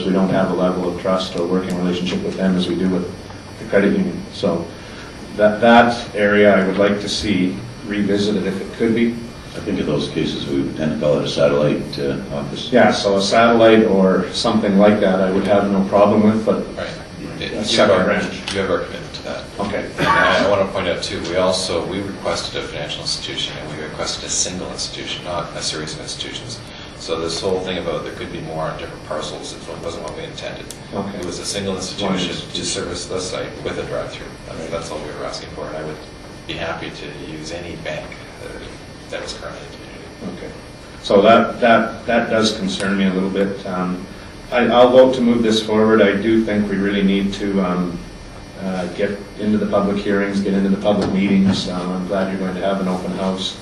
we don't have a level of trust or working relationship with them as we do with the credit union. So that area I would like to see revisited if it could be. I think in those cases we would tend to call it a satellite office. Yeah, so a satellite or something like that I would have no problem with, but Right. a separate branch. You have our commitment to that. Okay. And I want to point out too, we requested a financial institution, and we requested a single institution, not a series of institutions. So this whole thing about there could be more on different parcels, it wasn't what we intended. Okay. It was a single institution to service the site with a drive-through. That's all we were asking for, and I would be happy to use any bank that was currently in the community. Okay. So that does concern me a little bit. I'll vote to move this forward. I do think we really need to get into the public hearings, get into the public meetings. I'm glad you're going to have an open house.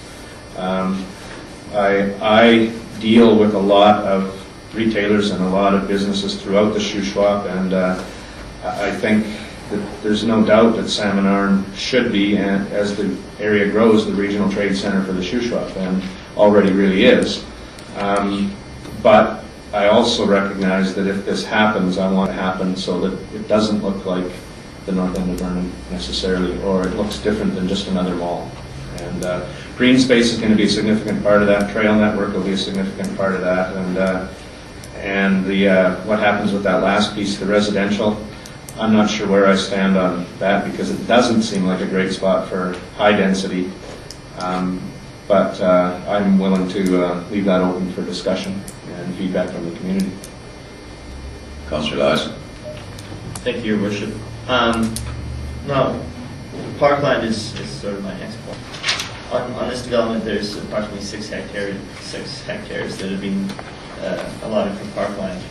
I deal with a lot of retailers and a lot of businesses throughout the Shuswap, and I think that there's no doubt that Salmon Arm should be, and as the area grows, the regional trade center for the Shuswap, and already really is. But I also recognize that if this happens, I want it to happen so that it doesn't look like the north end of Vernon necessarily, or it looks different than just another mall. And green space is going to be a significant part of that. Trail network will be a significant part of that. And what happens with that last piece, the residential, I'm not sure where I stand on that because it doesn't seem like a great spot for high density. But I'm willing to leave that open for discussion and feedback from the community. Councillor Larson. Thank you, Your Worship. No, Parkland is sort of my next point. On this development, there's approximately 6 hectares that have been allotted for Parkland.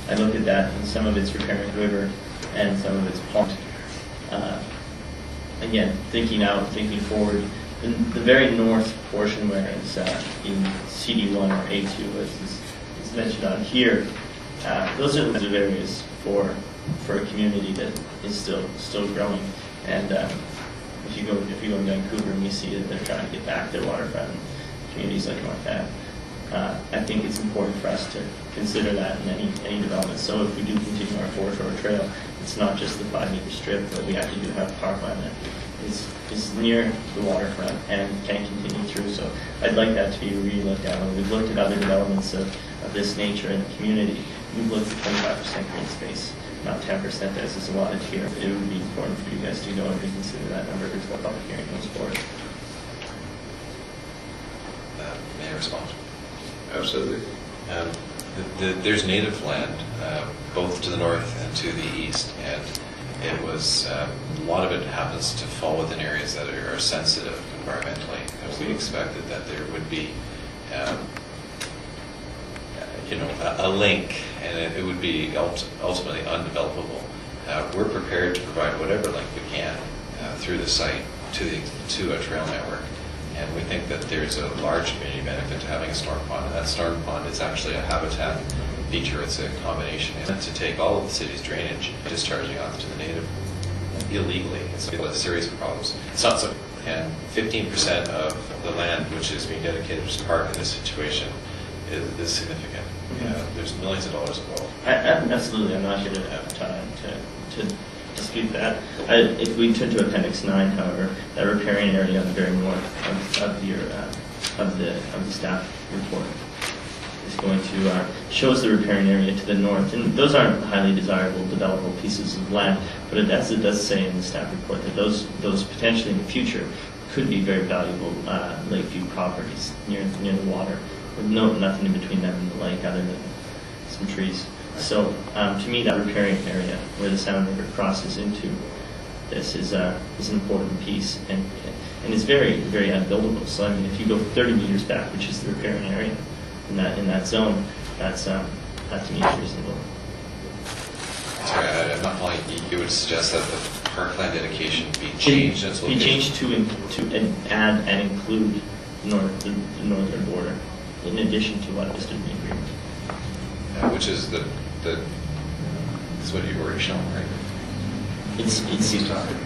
I look at that, and some of it's riparian river, and some of it's pond. Again, thinking forward, the very north portion where it's in CD1 or A2, as is mentioned on here, those are the areas for a community that is still growing. And if you go to Vancouver and you see that they're trying to get back their waterfront, communities like North Ave, I think it's important for us to consider that in any development. So if we do continue our foreshore trail, it's not just the 5-meter strip, but we actually do have parkland that is near the waterfront and can continue through. So I'd like that to be really looked at. When we've looked at other developments of this nature in the community, we've looked at 25% green space, not 10% as is allotted here. It would be important for you guys to go and reconsider that number as the public hearing goes forward. May I respond? Absolutely. There's native land both to the north and to the east, and it was a lot of it happens to fall within areas that are sensitive environmentally. And we expected that there would be, a link, and it would be ultimately undevelopable. We're prepared to provide whatever link we can through the site to a trail network. And we think that there's a large community benefit to having a storm pond. And that storm pond is actually a habitat feature. It's a combination. And to take all of the city's drainage, discharging off to the native illegally, it's a series of problems. It's not so. And 15% of the land which is being dedicated to park in this situation is significant. There's millions of dollars involved. Absolutely. I'm not here to dispute that. If we turn to Appendix 9, however, that riparian area on the very north of the staff report is going to shows the riparian area to the north, and those aren't highly desirable, developable pieces of land. But it does say in the staff report that those potentially in the future could be very valuable lakeview properties near the water, with nothing in between them and the lake other than some trees. So to me, that riparian area where the Salmon River crosses into this is an important piece, and it's very, very unbuildable. So I mean, if you go 30 meters back, which is the riparian area in that zone, that to me is reasonable. Sorry, I'm not following. You would suggest that the parkland dedication be changed? Be changed to add and include the northern border, in addition to what listed in the agreement. Which is is what you've already shown, right?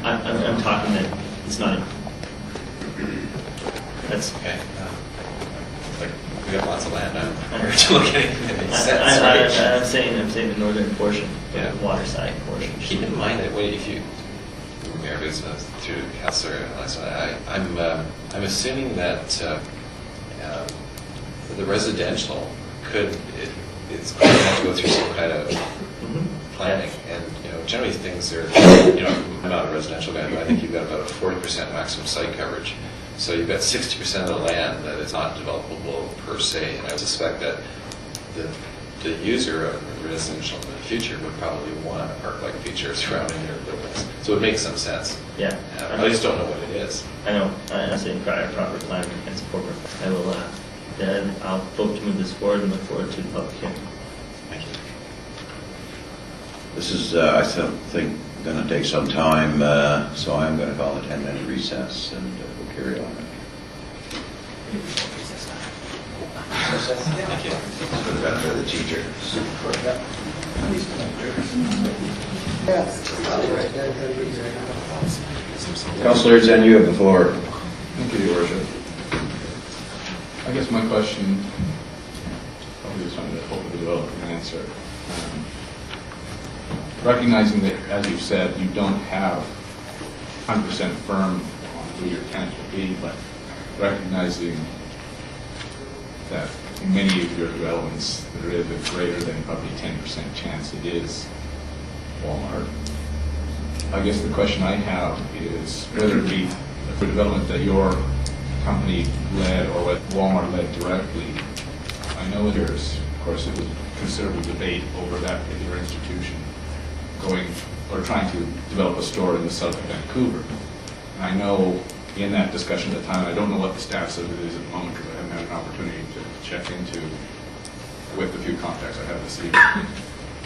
I'm talking that it's not. That's okay. like, we got lots of land now. We're to look at anything that makes sense, I'm right? saying the northern portion, Yeah. the waterside portion. Keep in mind that if you, Mayor Bismuth, through Councillor Lyson, I'm assuming that the residential it's going to have to go through some kind of planning, and generally things are, I'm not a residential guy, but I think you've got about a 40% maximum site coverage. So you've got 60% of the land that is not developable per se, and I would suspect that the user of residential in the future would probably want a park-like feature surrounding their buildings. So it makes some sense. Yeah. I just don't know what it is. I know, I'm saying prior proper planning and support. I will, then I'll vote to move this forward and look forward to the public hearing. Thank you. This is, I think, going to take some time, so I'm going to call a 10-minute recess, and we'll carry on. Thank you. For the benefit of the teacher. Councillor Zen, you have the floor. Thank you, Your Worship. I guess my question, probably is something that hopefully the developer can answer. Recognizing that, as you've said, you don't have 100% firm on who your tenant will be, but recognizing that in many of your developments, there is a greater than probably 10% chance it is Walmart. I guess the question I have is whether it be a development that your company led or what Walmart led directly. I know there's, of course, it was considerable debate over that particular institution going or trying to develop a store in the south of Vancouver. And I know in that discussion at the time, I don't know what the status of it is at the moment because I haven't had an opportunity to check into with the few contacts I have this evening.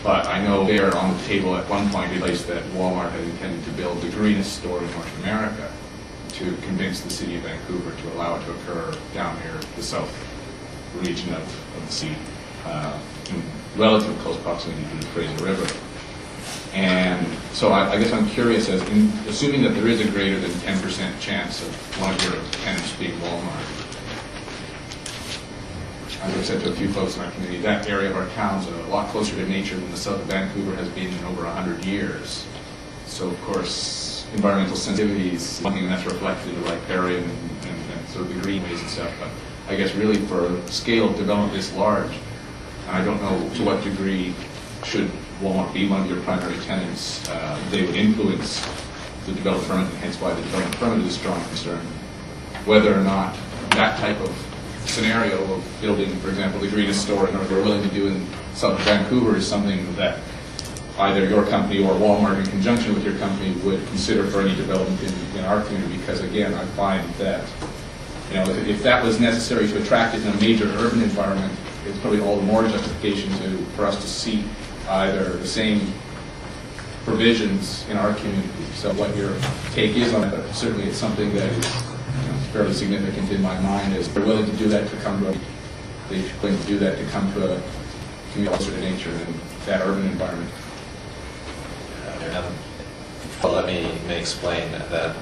But I know there on the table at one point a place that Walmart had intended to build the greenest store in North America to convince the city of Vancouver to allow it to occur down here, the south region of the city, in relatively close proximity to the Fraser River. And so I guess I'm curious, as in, assuming that there is a greater than 10% chance of one of your tenants being Walmart, as I've said to a few folks in our community, that area of our town's a lot closer to nature than the south of Vancouver has been in over 100 years. So, of course, environmental sensitivity is something that's reflected in the riparian and sort of the greenways and stuff. But I guess really for a scale of development this large, I don't know to what degree should Walmart be one of your primary tenants, they would influence the development permit, and hence why the development permit is a strong concern. Whether or not that type of scenario of building, for example, the greenest store in they're willing to do in South Vancouver is something that either your company or Walmart in conjunction with your company would consider for any development in our community. Because again, I find that if that was necessary to attract it in a major urban environment, it's probably all the more justification for us to see either the same provisions in our community. So what your take is on it, but certainly it's something that is fairly significant in my mind, is they're willing to do that to come to a community closer to nature in that urban environment. Well, let me explain that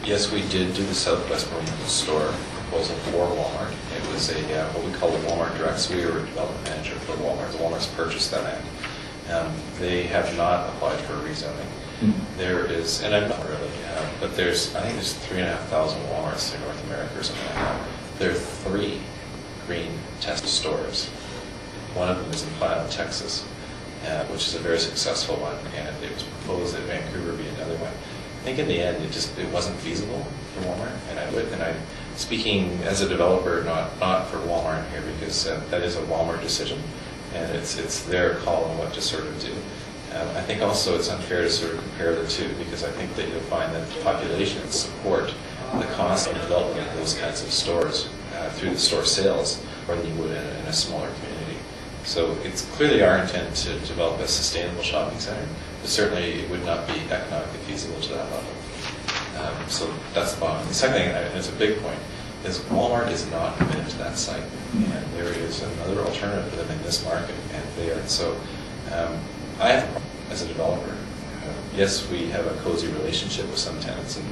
yes, we did do the Southwest Marine store proposal for Walmart. It was what we call the Walmart Direct. So we were a development manager for Walmart. The Walmart's purchased that land. They have not applied for rezoning. There is, and I'm not really, but I think there's 3,500 Walmarts in North America or something like that. There are 3 green test stores. One of them is in Plano, Texas, which is a very successful one, and it was proposed that Vancouver be another one. I think in the end, it wasn't feasible for Walmart, and I'm speaking as a developer, not for Walmart here, because that is a Walmart decision, and it's their call on what to sort of do. I think also it's unfair to sort of compare the two, because I think that you'll find that the populations support the cost of development of those kinds of stores through the store sales more than you would in a smaller community. So it's clearly our intent to develop a sustainable shopping center, but certainly it would not be economically feasible to that level. So that's the bottom. The second thing, and it's a big point, is Walmart is not committed to that site, and there is another alternative for them in this market, and they are. So I have, as a developer, yes, we have a cozy relationship with some tenants, and